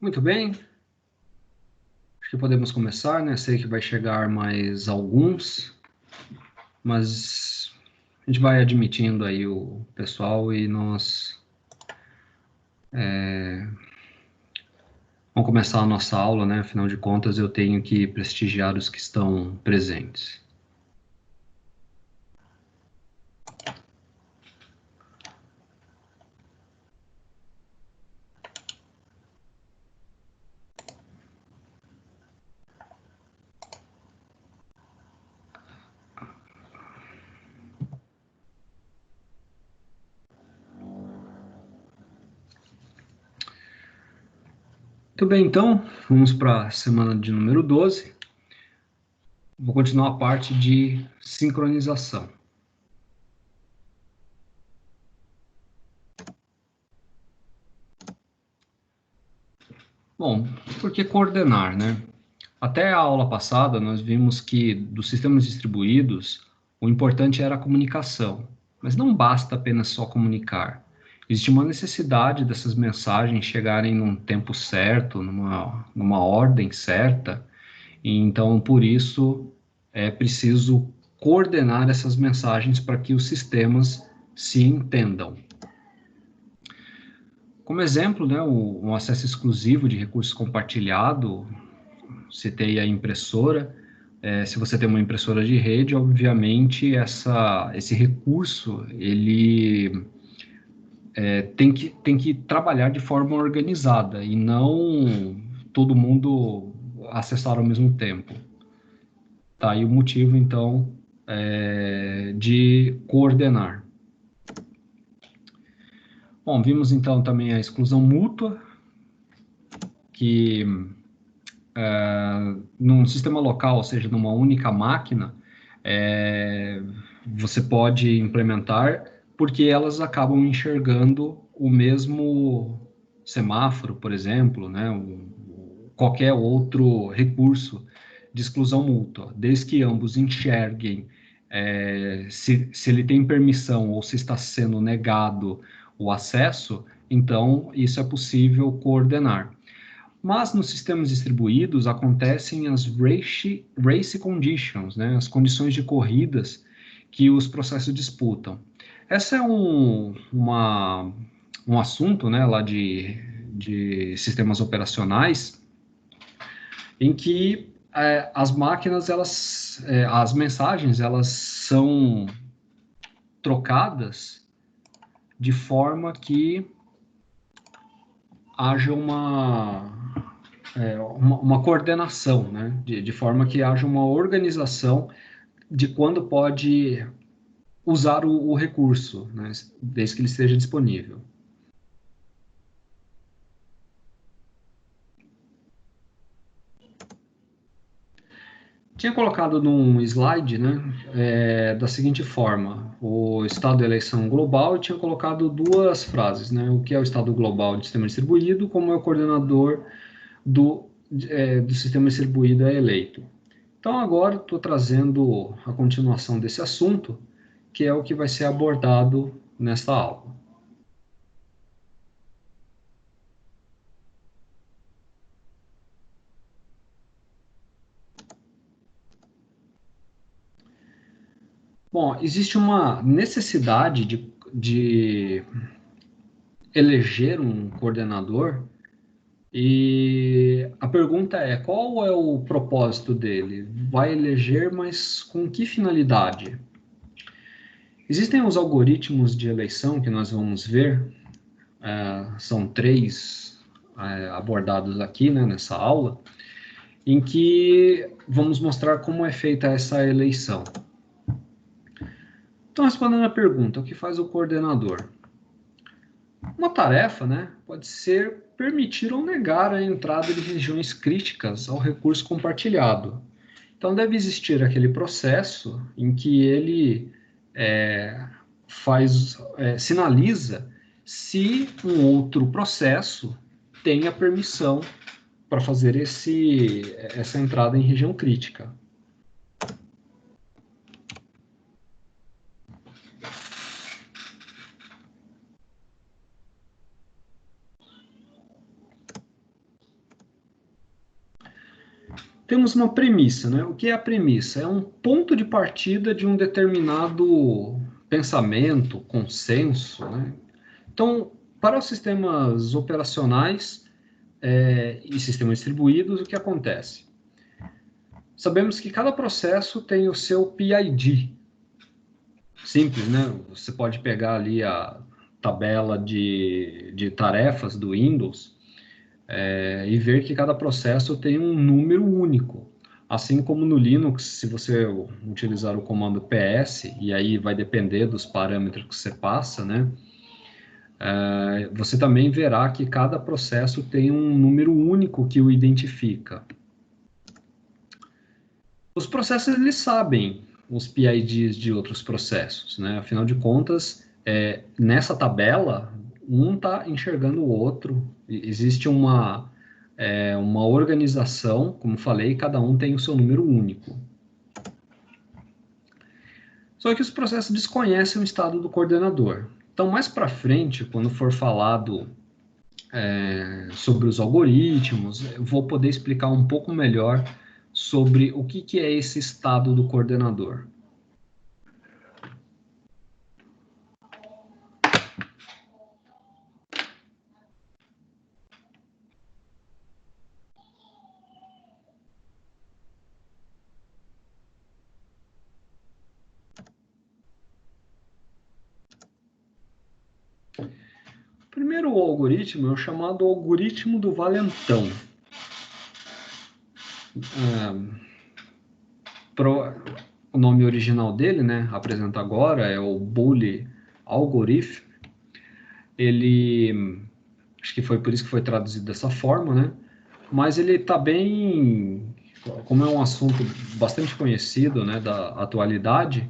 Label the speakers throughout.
Speaker 1: Muito bem, acho que podemos começar, né? Sei que vai chegar mais alguns, mas a gente vai admitindo aí o pessoal e nós vamos começar a nossa aula, né? Afinal de contas, eu tenho que prestigiar os que estão presentes. Muito bem, então, vamos para a semana de número 12. Vou continuar a parte de sincronização. Bom, por que coordenar, né? Até a aula passada, nós vimos que dos sistemas distribuídos, o importante era a comunicação. Mas não basta apenas só comunicar. Existe uma necessidade dessas mensagens chegarem num tempo certo, numa ordem certa, e então, por isso, é preciso coordenar essas mensagens para que os sistemas se entendam. Como exemplo, né, um acesso exclusivo de recurso compartilhado, citei a impressora. Se você tem uma impressora de rede, obviamente esse recurso ele tem que trabalhar de forma organizada e não todo mundo acessar ao mesmo tempo. Tá aí o motivo, então, de coordenar. Bom, vimos então também a exclusão mútua, que num sistema local, ou seja, numa única máquina, você pode implementar, porque elas acabam enxergando o mesmo semáforo, por exemplo, né, qualquer outro recurso de exclusão mútua, desde que ambos enxerguem se ele tem permissão ou se está sendo negado o acesso, então isso é possível coordenar. Mas nos sistemas distribuídos acontecem as race conditions, né, as condições de corridas que os processos disputam. Esse é um assunto, né, lá de sistemas operacionais, em que as máquinas, as mensagens, elas são trocadas de forma que haja uma coordenação, né? De forma que haja uma organização de quando pode usar o recurso, né? Desde que ele esteja disponível. Tinha colocado num slide, né, da seguinte forma: o estado da eleição global, e tinha colocado duas frases, né? O que é o estado global de sistema distribuído, como é o coordenador do sistema distribuído é eleito. Então, agora estou trazendo a continuação desse assunto, que é o que vai ser abordado nesta aula. Bom, existe uma necessidade de eleger um coordenador, e a pergunta é: qual é o propósito dele? Vai eleger, mas com que finalidade? Existem os algoritmos de eleição que nós vamos ver, são três abordados aqui, né, nessa aula, em que vamos mostrar como é feita essa eleição. Então, respondendo a pergunta, o que faz o coordenador? Uma tarefa, né, pode ser permitir ou negar a entrada de regiões críticas ao recurso compartilhado. Então, deve existir aquele processo em que ele sinaliza se um outro processo tem a permissão para fazer essa entrada em região crítica. temos uma premissa, né? O que é a premissa? É um ponto de partida de um determinado pensamento, consenso, né? Então, para os sistemas operacionais e sistemas distribuídos, o que acontece? Sabemos que cada processo tem o seu PID. Simples, né? Você pode pegar ali a tabela de tarefas do Windows e ver que cada processo tem um número único. Assim como no Linux, se você utilizar o comando ps, e aí vai depender dos parâmetros que você passa, né? Você também verá que cada processo tem um número único que o identifica. Os processos, eles sabem os PIDs de outros processos, né? Afinal de contas, nessa tabela, um está enxergando o outro. Existe uma organização, como falei, cada um tem o seu número único. Só que os processos desconhecem o estado do coordenador. Então, mais para frente, quando for falado sobre os algoritmos, eu vou poder explicar um pouco melhor sobre o que é esse estado do coordenador. O primeiro algoritmo é o chamado algoritmo do valentão. O nome original dele, né, apresenta agora, é o Boole Algorithm. Ele, acho que foi por isso que foi traduzido dessa forma, né? Mas ele está bem, como é um assunto bastante conhecido, né, da atualidade,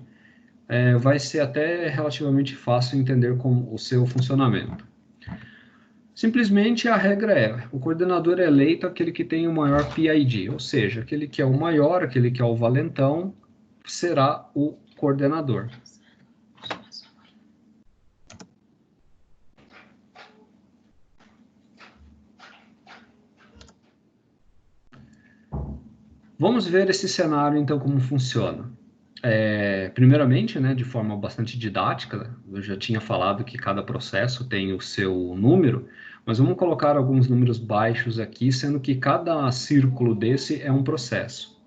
Speaker 1: vai ser até relativamente fácil entender o seu funcionamento. Simplesmente a regra é, o coordenador é eleito aquele que tem o maior PID, ou seja, aquele que é o maior, aquele que é o valentão, será o coordenador. Vamos ver esse cenário, então, como funciona. Primeiramente, né, de forma bastante didática, eu já tinha falado que cada processo tem o seu número, mas vamos colocar alguns números baixos aqui, sendo que cada círculo desse é um processo.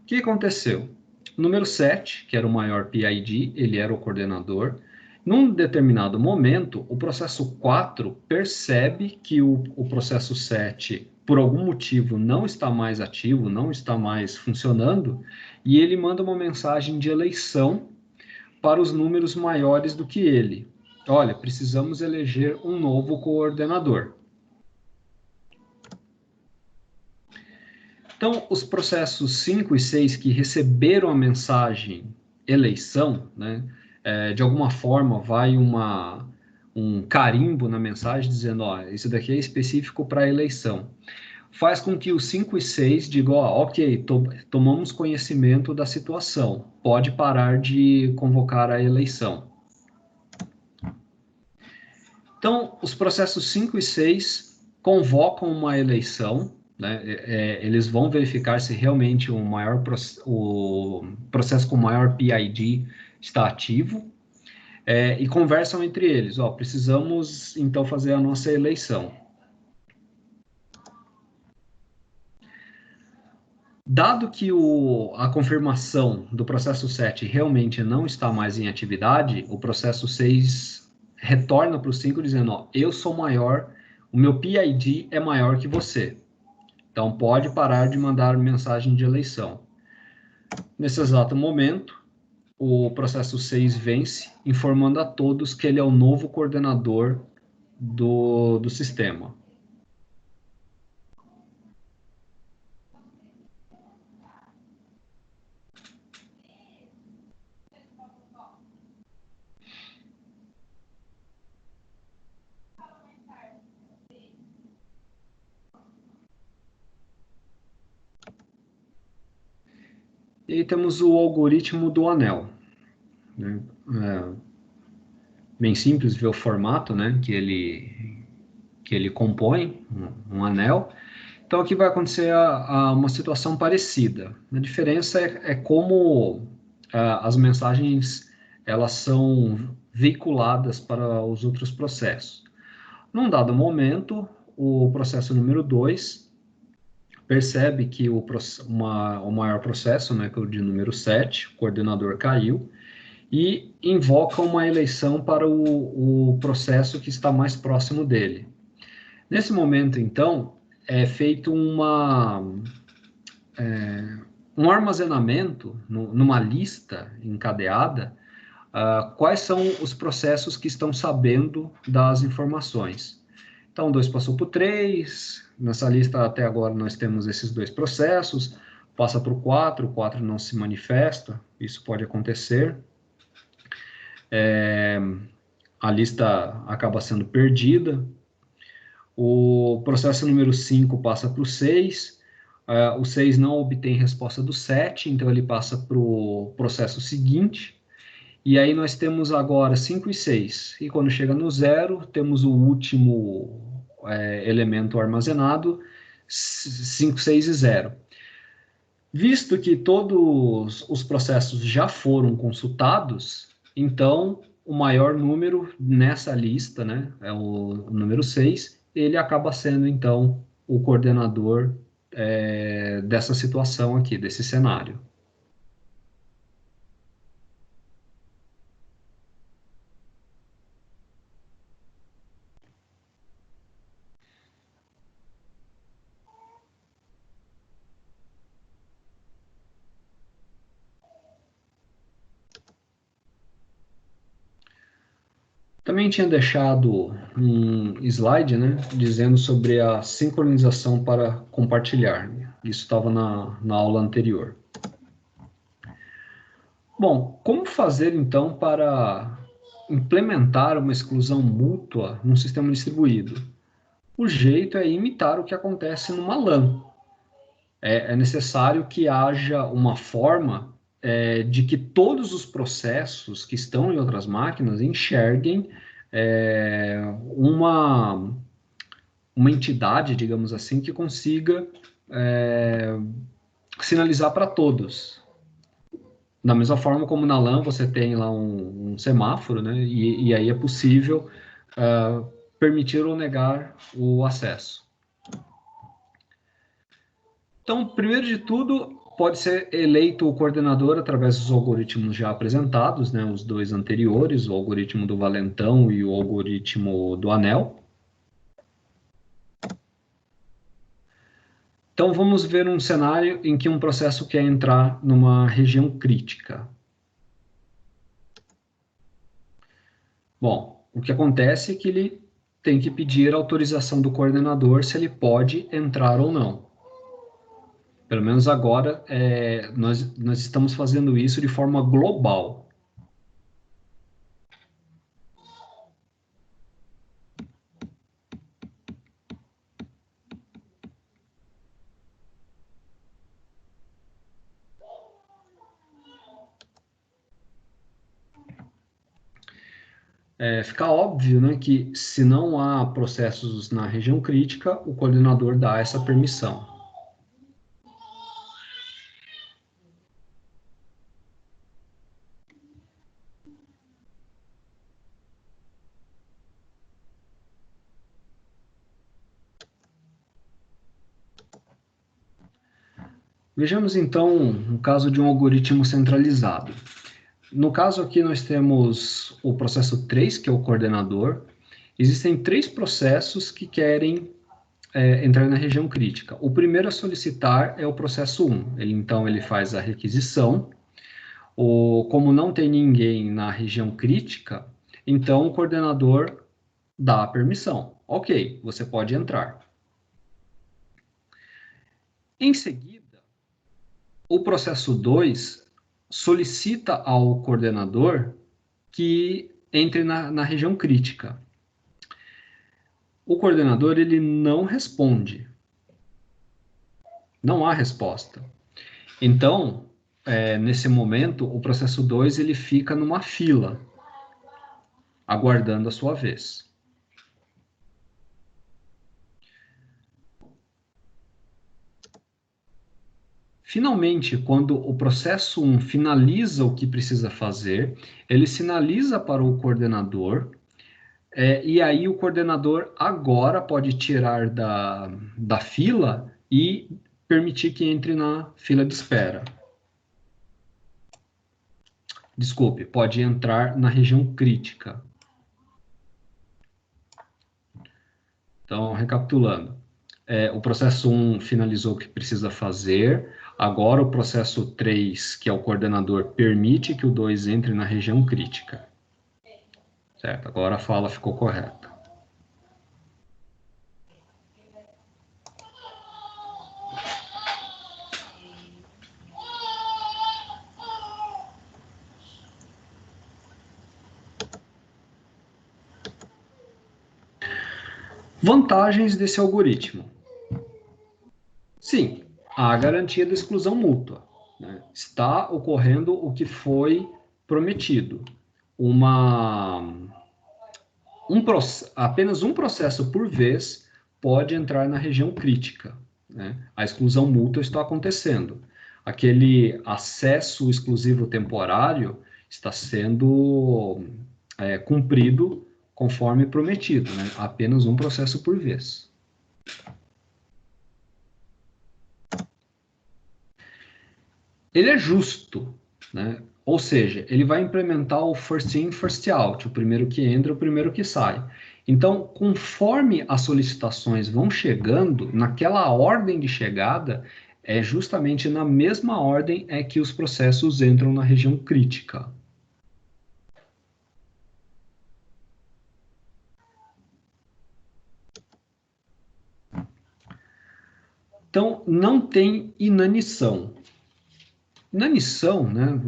Speaker 1: O que aconteceu? O número 7, que era o maior PID, ele era o coordenador. Num determinado momento, o processo 4 percebe que o processo 7, por algum motivo, não está mais ativo, não está mais funcionando, e ele manda uma mensagem de eleição para os números maiores do que ele. Olha, precisamos eleger um novo coordenador. Então, os processos 5 e 6 que receberam a mensagem eleição, né, de alguma forma vai um carimbo na mensagem dizendo, ó, isso daqui é específico para eleição. Faz com que os 5 e 6 digam, ó, ok, tomamos conhecimento da situação, pode parar de convocar a eleição. Então, os processos 5 e 6 convocam uma eleição, né? Eles vão verificar se realmente o processo com maior PID está ativo e conversam entre eles. Ó, precisamos, então, fazer a nossa eleição. Dado que a confirmação do processo 7 realmente não está mais em atividade, o processo 6 retorna para o 5 dizendo, ó, eu sou maior, o meu PID é maior que você. Então, pode parar de mandar mensagem de eleição. Nesse exato momento, o processo 6 vence, informando a todos que ele é o novo coordenador do sistema. E aí temos o algoritmo do anel. Né? Bem simples ver o formato, né, que ele compõe, um anel. Então, aqui vai acontecer uma situação parecida. A diferença é como as mensagens elas são veiculadas para os outros processos. Num dado momento, o processo número 2 percebe que o maior processo, né, que é o de número 7, o coordenador caiu, e invoca uma eleição para o processo que está mais próximo dele. Nesse momento, então, é feito um armazenamento numa lista encadeada, quais são os processos que estão sabendo das informações. Então, 2 passou para o 3, nessa lista até agora nós temos esses 2 processos, passa para o 4 não se manifesta, isso pode acontecer. A lista acaba sendo perdida. O processo número 5 passa para o 6, o 6 não obtém resposta do 7, então ele passa para o processo seguinte, e aí nós temos agora 5 e 6, e quando chega no 0, temos o último elemento armazenado, 5, 6 e 0. Visto que todos os processos já foram consultados, então o maior número nessa lista, né, é o número 6, ele acaba sendo então o coordenador dessa situação aqui, desse cenário. Também tinha deixado um slide, né, dizendo sobre a sincronização para compartilhar. Isso estava na aula anterior. Bom, como fazer então para implementar uma exclusão mútua num sistema distribuído? O jeito é imitar o que acontece numa LAN. É necessário que haja uma forma de que todos os processos que estão em outras máquinas enxerguem uma entidade, digamos assim, que consiga sinalizar para todos. Da mesma forma como na LAN você tem lá um semáforo, né? E aí é possível permitir ou negar o acesso. Então, primeiro de tudo, pode ser eleito o coordenador através dos algoritmos já apresentados, né? Os 2 anteriores, o algoritmo do valentão e o algoritmo do anel. Então, vamos ver um cenário em que um processo quer entrar numa região crítica. Bom, o que acontece é que ele tem que pedir a autorização do coordenador se ele pode entrar ou não. Pelo menos agora, nós estamos fazendo isso de forma global. Fica óbvio, né, que se não há processos na região crítica, o coordenador dá essa permissão. Vejamos então um caso de um algoritmo centralizado. No caso aqui nós temos o processo 3, que é o coordenador. Existem 3 processos que querem entrar na região crítica. O primeiro a solicitar é o processo 1. Então ele faz a requisição. Como não tem ninguém na região crítica, então o coordenador dá a permissão. Ok, você pode entrar. Em seguida, o processo 2 solicita ao coordenador que entre na região crítica. O coordenador ele não responde. Não há resposta. Então, nesse momento, o processo 2 ele fica numa fila, aguardando a sua vez. Finalmente, quando o processo 1 finaliza o que precisa fazer, ele sinaliza para o coordenador, e aí o coordenador agora pode tirar da fila e permitir que entre na fila de espera. Desculpe, pode entrar na região crítica. Então, recapitulando, o processo 1 finalizou o que precisa fazer, agora o processo 3, que é o coordenador, permite que o 2 entre na região crítica. Certo, agora a fala ficou correta. Vantagens desse algoritmo. Sim, há a garantia da exclusão mútua, né? Está ocorrendo o que foi prometido. Apenas um processo por vez pode entrar na região crítica, né? A exclusão mútua está acontecendo. Aquele acesso exclusivo temporário está sendo cumprido conforme prometido, né? Apenas um processo por vez. Ele é justo, né? Ou seja, ele vai implementar o first in, first out, o primeiro que entra, o primeiro que sai. Então, conforme as solicitações vão chegando, naquela ordem de chegada, é justamente na mesma ordem que os processos entram na região crítica. Então, não tem inanição. Inanição, né?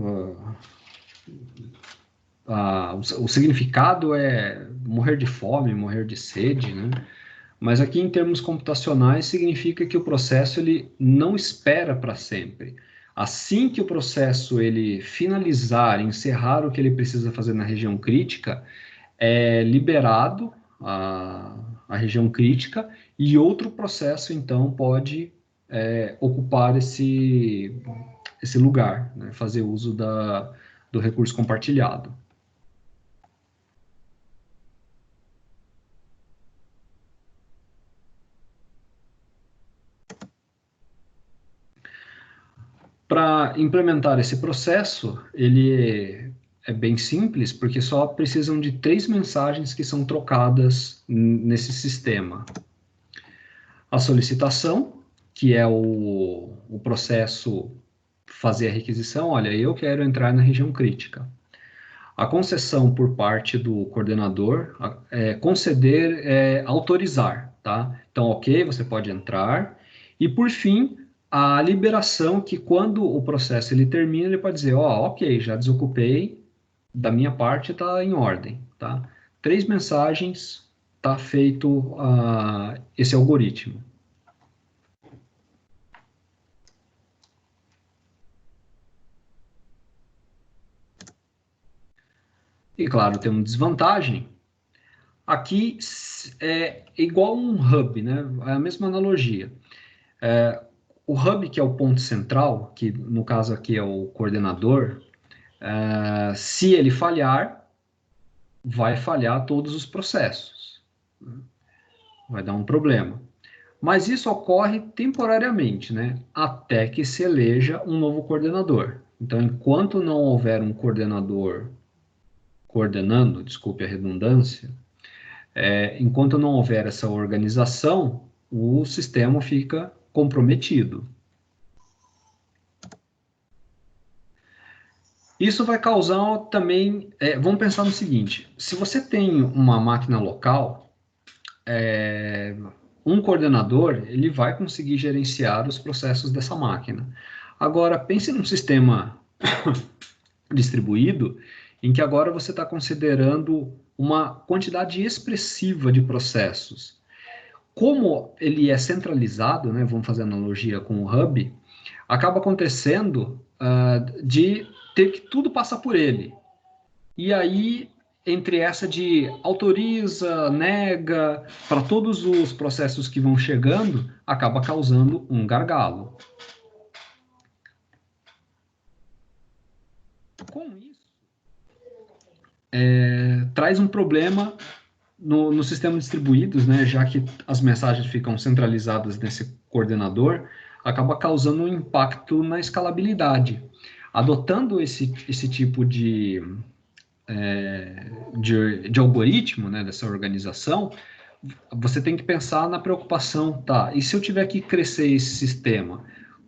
Speaker 1: O significado é morrer de fome, morrer de sede, né? Mas aqui, em termos computacionais, significa que o processo ele não espera para sempre. Assim que o processo ele finalizar, encerrar o que ele precisa fazer na região crítica, é liberado a região crítica e outro processo, então, pode ocupar esse lugar, né? Fazer uso do recurso compartilhado. Para implementar esse processo, ele é bem simples, porque só precisam de 3 mensagens que são trocadas nesse sistema. A solicitação, que é o processo fazer a requisição, olha, eu quero entrar na região crítica. A concessão por parte do coordenador, conceder, autorizar, tá? Então, ok, você pode entrar. E, por fim, a liberação, que quando o processo ele termina, ele pode dizer, ok, já desocupei, da minha parte está em ordem, tá? 3 mensagens, está feito esse algoritmo. E, claro, tem uma desvantagem. Aqui é igual um hub, né? É a mesma analogia. O hub, que é o ponto central, que no caso aqui é o coordenador, se ele falhar, vai falhar todos os processos. Vai dar um problema. Mas isso ocorre temporariamente, né? Até que se eleja um novo coordenador. Então, enquanto não houver um coordenador coordenando, desculpe a redundância, enquanto não houver essa organização, o sistema fica comprometido. Isso vai causar também, vamos pensar no seguinte, se você tem uma máquina local, um coordenador, ele vai conseguir gerenciar os processos dessa máquina. Agora, pense num sistema distribuído, em que agora você está considerando uma quantidade expressiva de processos. Como ele é centralizado, né, vamos fazer analogia com o hub, acaba acontecendo de ter que tudo passar por ele. E aí, entre essa de autoriza, nega, para todos os processos que vão chegando, acaba causando um gargalo. com isso, traz um problema no sistema distribuídos, né, já que as mensagens ficam centralizadas nesse coordenador, acaba causando um impacto na escalabilidade. Adotando esse tipo de algoritmo, né, dessa organização, você tem que pensar na preocupação, tá? E se eu tiver que crescer esse sistema,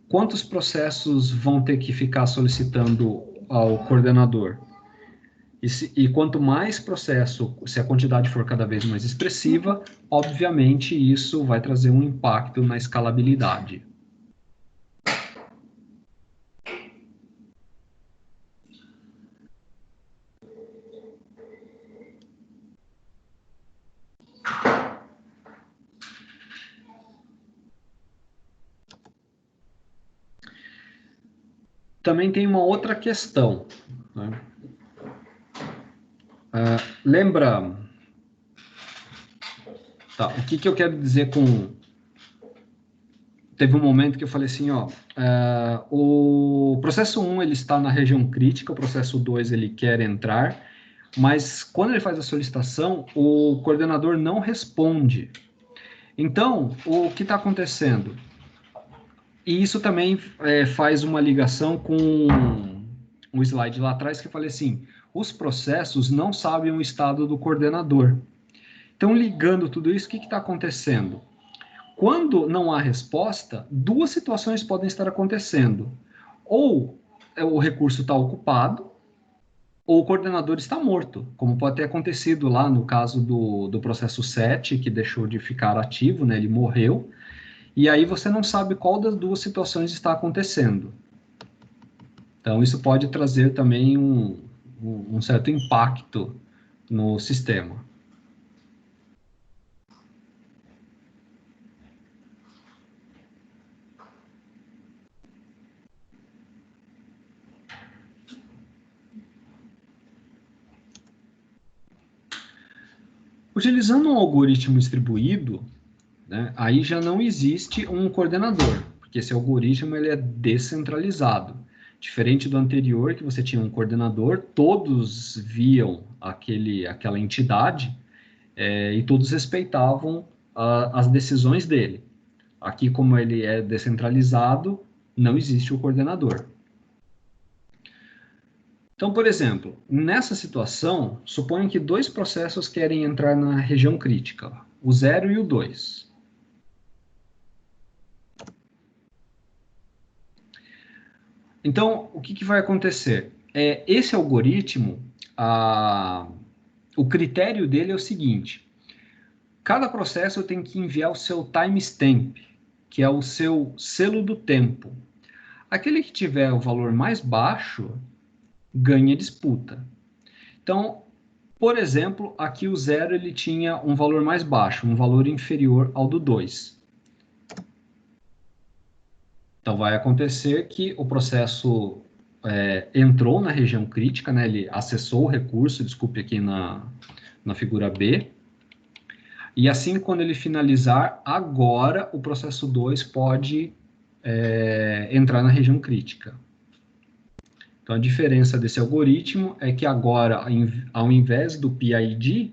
Speaker 1: quantos processos vão ter que ficar solicitando ao coordenador? E quanto mais processo, se a quantidade for cada vez mais expressiva, obviamente isso vai trazer um impacto na escalabilidade. Também tem uma outra questão, né? Lembra... Tá, o que eu quero dizer com... Teve um momento que eu falei assim, ó, o processo 1 ele está na região crítica, o processo 2 ele quer entrar, mas quando ele faz a solicitação, o coordenador não responde. Então, o que está acontecendo? E isso também faz uma ligação com um slide lá atrás que eu falei assim, os processos não sabem o estado do coordenador. Então, ligando tudo isso, o que está acontecendo? Quando não há resposta, duas situações podem estar acontecendo. Ou o recurso está ocupado, ou o coordenador está morto, como pode ter acontecido lá no caso do processo 7, que deixou de ficar ativo, né, ele morreu, e aí você não sabe qual das duas situações está acontecendo. Então, isso pode trazer também um certo impacto no sistema. Utilizando um algoritmo distribuído, né, aí já não existe um coordenador, porque esse algoritmo ele é descentralizado. Diferente do anterior, que você tinha um coordenador, todos viam aquela entidade e todos respeitavam as decisões dele. Aqui, como ele é descentralizado, não existe o coordenador. Então, por exemplo, nessa situação, suponho que dois processos querem entrar na região crítica, o 0 e o 2. Então, o que vai acontecer? Esse algoritmo, o critério dele é o seguinte, cada processo tem que enviar o seu timestamp, que é o seu selo do tempo. Aquele que tiver o valor mais baixo, ganha disputa. Então, por exemplo, aqui o 0 ele tinha um valor mais baixo, um valor inferior ao do 2. Então, vai acontecer que o processo entrou na região crítica, né? Ele acessou o recurso, desculpe aqui na figura B, e assim, quando ele finalizar, agora o processo 2 pode entrar na região crítica. Então, a diferença desse algoritmo é que agora, ao invés do PID,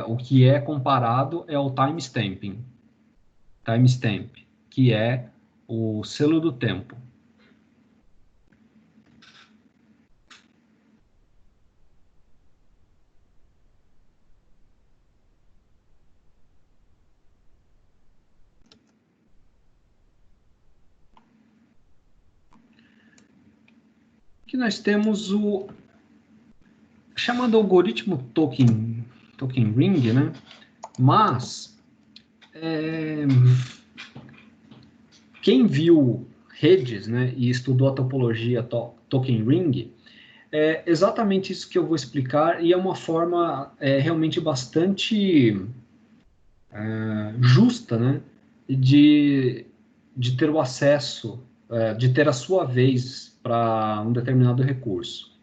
Speaker 1: o que é comparado é o timestamp, que é o selo do tempo. Aqui nós temos o chamado algoritmo token ring, né? Mas quem viu redes, né, e estudou a topologia token ring, é exatamente isso que eu vou explicar, e é uma forma realmente bastante justa, né, de ter o acesso, de ter a sua vez para um determinado recurso.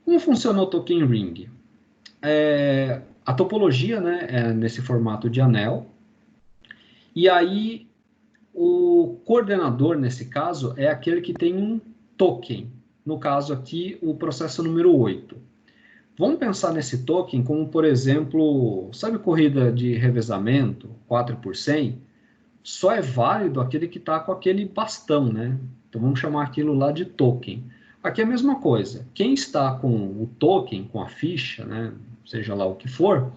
Speaker 1: Como funciona o token ring? A topologia, né, é nesse formato de anel, e aí o coordenador, nesse caso, é aquele que tem um token. no caso aqui, o processo número 8. Vamos pensar nesse token como, por exemplo, sabe corrida de revezamento, 4 por 100? Só é válido aquele que está com aquele bastão, né? Então vamos chamar aquilo lá de token. Aqui é a mesma coisa. Quem está com o token, com a ficha, né? Seja lá o que for,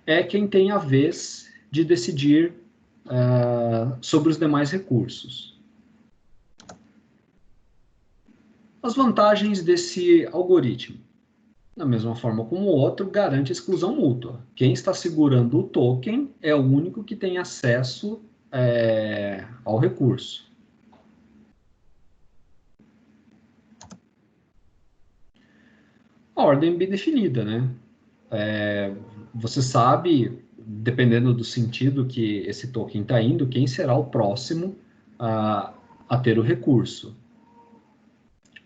Speaker 1: é quem tem a vez de decidir sobre os demais recursos. As vantagens desse algoritmo. Da mesma forma como o outro, garante exclusão mútua. Quem está segurando o token é o único que tem acesso ao recurso. A ordem bem definida, né? Você sabe, dependendo do sentido que esse token está indo, quem será o próximo a ter o recurso.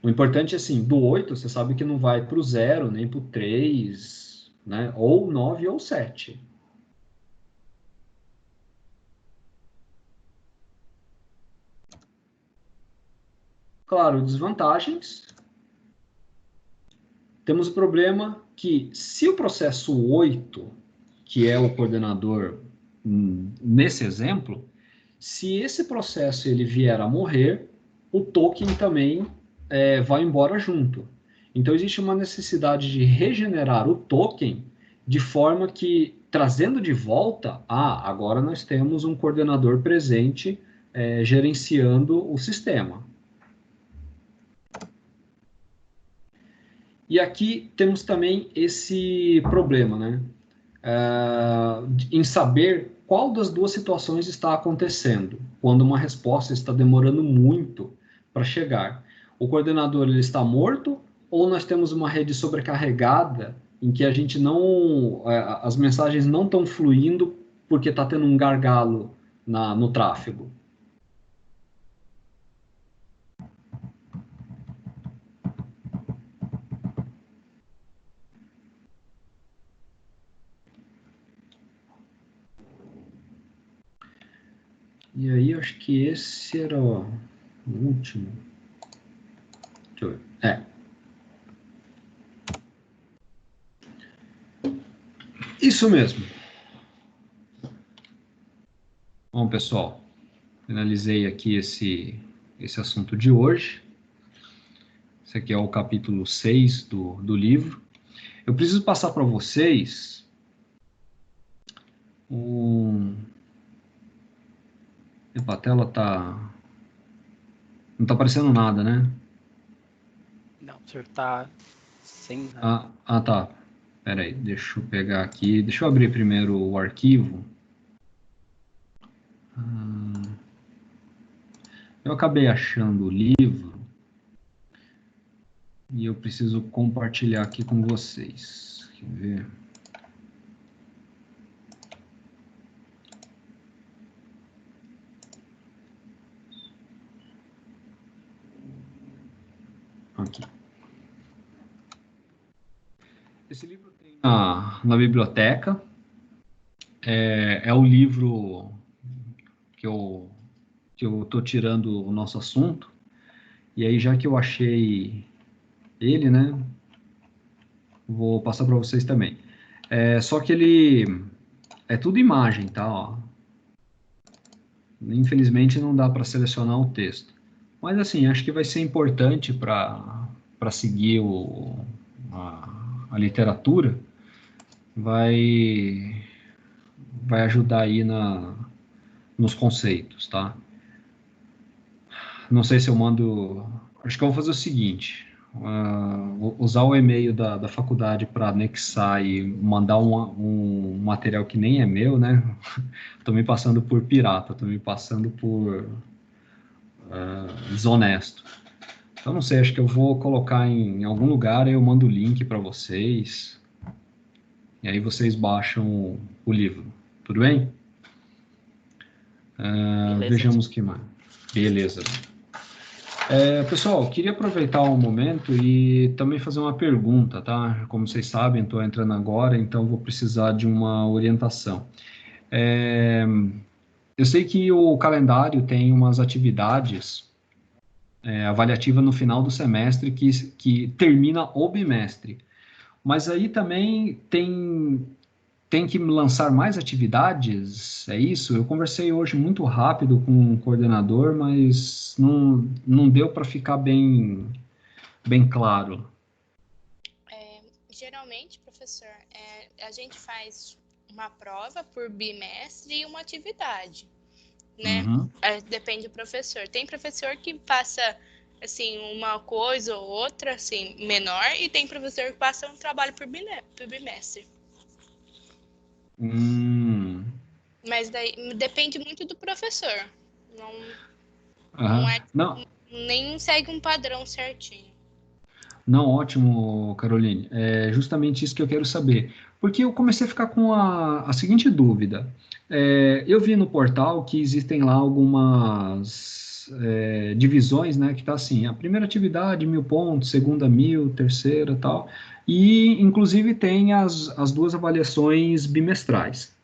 Speaker 1: O importante é assim, do 8, você sabe que não vai para o 0, nem para o 3, né? Ou 9 ou 7. Claro, desvantagens. Temos o problema que se o processo 8, que é o coordenador nesse exemplo, se esse processo ele vier a morrer, o token também vai embora junto. Então, existe uma necessidade de regenerar o token de forma que, trazendo de volta, agora nós temos um coordenador presente gerenciando o sistema. E aqui temos também esse problema, né? Em saber qual das duas situações está acontecendo, quando uma resposta está demorando muito para chegar. O coordenador ele está morto ou nós temos uma rede sobrecarregada em que a gente não, as mensagens não estão fluindo porque está tendo um gargalo no tráfego? E aí, acho que esse era o último. Deixa eu ver. Isso mesmo. Bom, pessoal, finalizei aqui esse assunto de hoje. Esse aqui é o capítulo 6 do livro. Eu preciso passar para vocês Epa, a tela tá... Não tá aparecendo nada, né?
Speaker 2: Não, o senhor tá sem
Speaker 1: nada. Tá. Pera aí, deixa eu pegar aqui. Deixa eu abrir primeiro o arquivo. Eu acabei achando o livro e eu preciso compartilhar aqui com vocês. Quer ver? Aqui. Esse livro tem na biblioteca. É o livro que eu estou tirando o nosso assunto. E aí, já que eu achei ele, né, vou passar para vocês também. Só que ele é tudo imagem, tá? Ó. Infelizmente não dá para selecionar o texto. Mas assim, acho que vai ser importante para seguir a literatura. Vai ajudar aí nos conceitos, tá? Não sei se eu mando... Acho que eu vou fazer o seguinte. Usar o e-mail da faculdade para anexar e mandar um material que nem é meu, né? Estou me passando por pirata, estou me passando por desonesto. Então, não sei, acho que eu vou colocar em algum lugar e eu mando o link para vocês. E aí vocês baixam o livro. Tudo bem? Vejamos o que mais. Beleza. Pessoal, queria aproveitar um momento e também fazer uma pergunta, tá? Como vocês sabem, estou entrando agora, então vou precisar de uma orientação. Eu sei que o calendário tem umas atividades avaliativa no final do semestre que termina o bimestre. Mas aí também tem que lançar mais atividades, é isso? Eu conversei hoje muito rápido com o coordenador, mas não deu para ficar bem claro.
Speaker 3: Geralmente, professor, a gente faz uma prova por bimestre e uma atividade, né?
Speaker 1: Uhum.
Speaker 3: Depende do professor. Tem professor que passa assim uma coisa ou outra assim menor e tem professor que passa um trabalho por bimestre. Mas daí depende muito do professor. Não é
Speaker 1: Não,
Speaker 3: nem segue um padrão certinho.
Speaker 1: não, ótimo, Caroline. É justamente isso que eu quero saber. Porque eu comecei a ficar com a seguinte dúvida. Eu vi no portal que existem lá algumas divisões, né? Que tá assim, a primeira atividade, 1.000 pontos, segunda 1.000, terceira tal. E, inclusive, tem as duas avaliações bimestrais.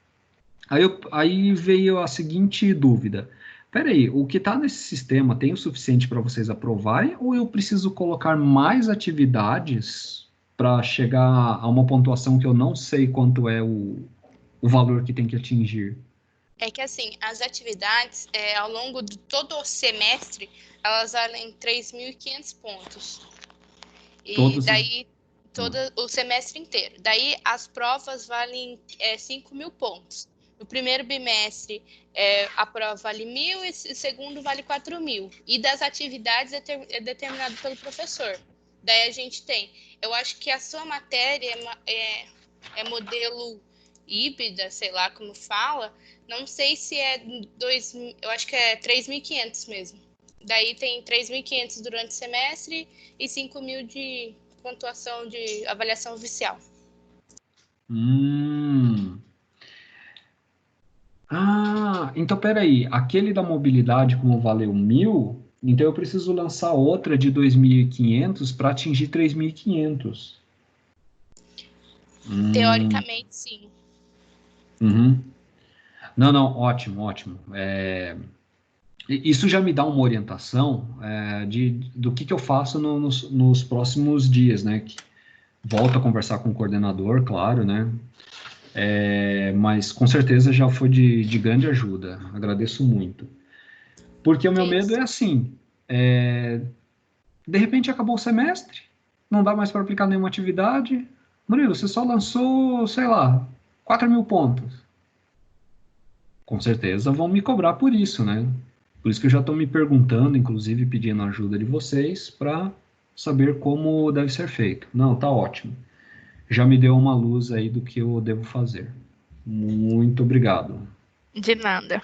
Speaker 1: Aí veio a seguinte dúvida. Peraí, o que está nesse sistema tem o suficiente para vocês aprovarem ou eu preciso colocar mais atividades para chegar a uma pontuação que eu não sei quanto é o valor que tem que atingir?
Speaker 3: É que assim, as atividades, ao longo de todo o semestre, elas valem 3.500 pontos. E
Speaker 1: Todos os...
Speaker 3: daí, todo o semestre inteiro. Daí, as provas valem 5.000 pontos. No primeiro bimestre, a prova vale 1.000 e o segundo vale 4.000. E das atividades é determinado pelo professor. Daí a gente tem, eu acho que a sua matéria é modelo híbrida, sei lá como fala. Não sei se é 2.000, eu acho que é 3.500 mesmo. Daí tem 3.500 durante o semestre e 5.000 de pontuação de avaliação oficial.
Speaker 1: Então peraí, aquele da mobilidade como valeu 1.000, então eu preciso lançar outra de 2.500 para atingir 3.500.
Speaker 3: Teoricamente, sim.
Speaker 1: Uhum. Não, ótimo, ótimo. Isso já me dá uma orientação do que eu faço nos próximos dias, né? Volto a conversar com o coordenador, claro, né? Mas com certeza já foi de grande ajuda. Agradeço muito. Porque o meu medo é assim: de repente acabou o semestre, não dá mais para aplicar nenhuma atividade. Murilo, você só lançou, sei lá, 4.000 pontos. Com certeza vão me cobrar por isso, né? Por isso que eu já estou me perguntando, inclusive pedindo a ajuda de vocês para saber como deve ser feito. Não, tá ótimo. Já me deu uma luz aí do que eu devo fazer. Muito obrigado.
Speaker 3: De nada.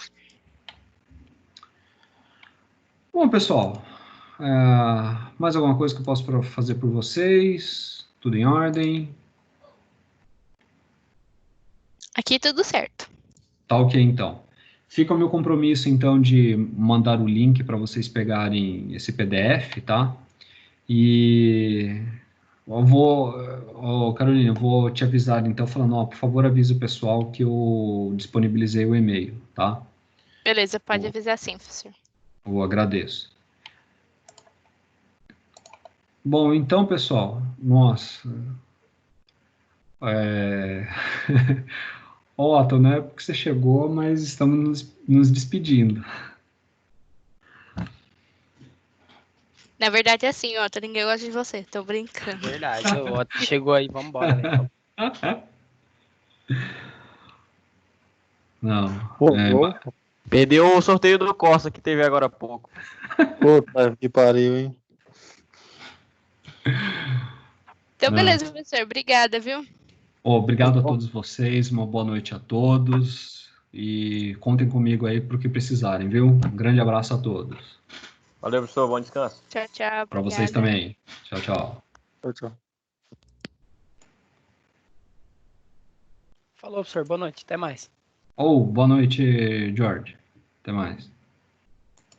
Speaker 1: Bom, pessoal, mais alguma coisa que eu posso fazer por vocês? Tudo em ordem?
Speaker 3: Aqui tudo certo.
Speaker 1: Tá ok, então. Fica o meu compromisso, então, de mandar o link para vocês pegarem esse PDF, tá? E eu Carolina, eu vou te avisar, então, falando, ó, por favor, avise o pessoal que eu disponibilizei o e-mail, tá?
Speaker 3: Beleza, pode avisar sim, professor.
Speaker 1: Eu agradeço. Bom, então, pessoal, nossa, Otto, né? Porque você chegou, mas estamos nos despedindo.
Speaker 3: Na verdade é assim, ó, ninguém gosta de você, tô brincando.
Speaker 2: Verdade, o Otto chegou aí, vambora, velho.
Speaker 1: Não,
Speaker 4: Pô, perdeu o sorteio do Corsa que teve agora há pouco.
Speaker 5: Puta que pariu, hein?
Speaker 3: Então, beleza, professor. Obrigada, viu?
Speaker 1: obrigado a todos vocês, uma boa noite a todos e contem comigo aí para o que precisarem, viu? Um grande abraço a todos.
Speaker 4: Valeu, professor. Bom descanso.
Speaker 3: Tchau, tchau.
Speaker 1: Para vocês também. Tchau, tchau.
Speaker 5: Tchau, tchau.
Speaker 2: Falou, professor. Boa noite. Até mais.
Speaker 1: Boa noite, George. Até mais.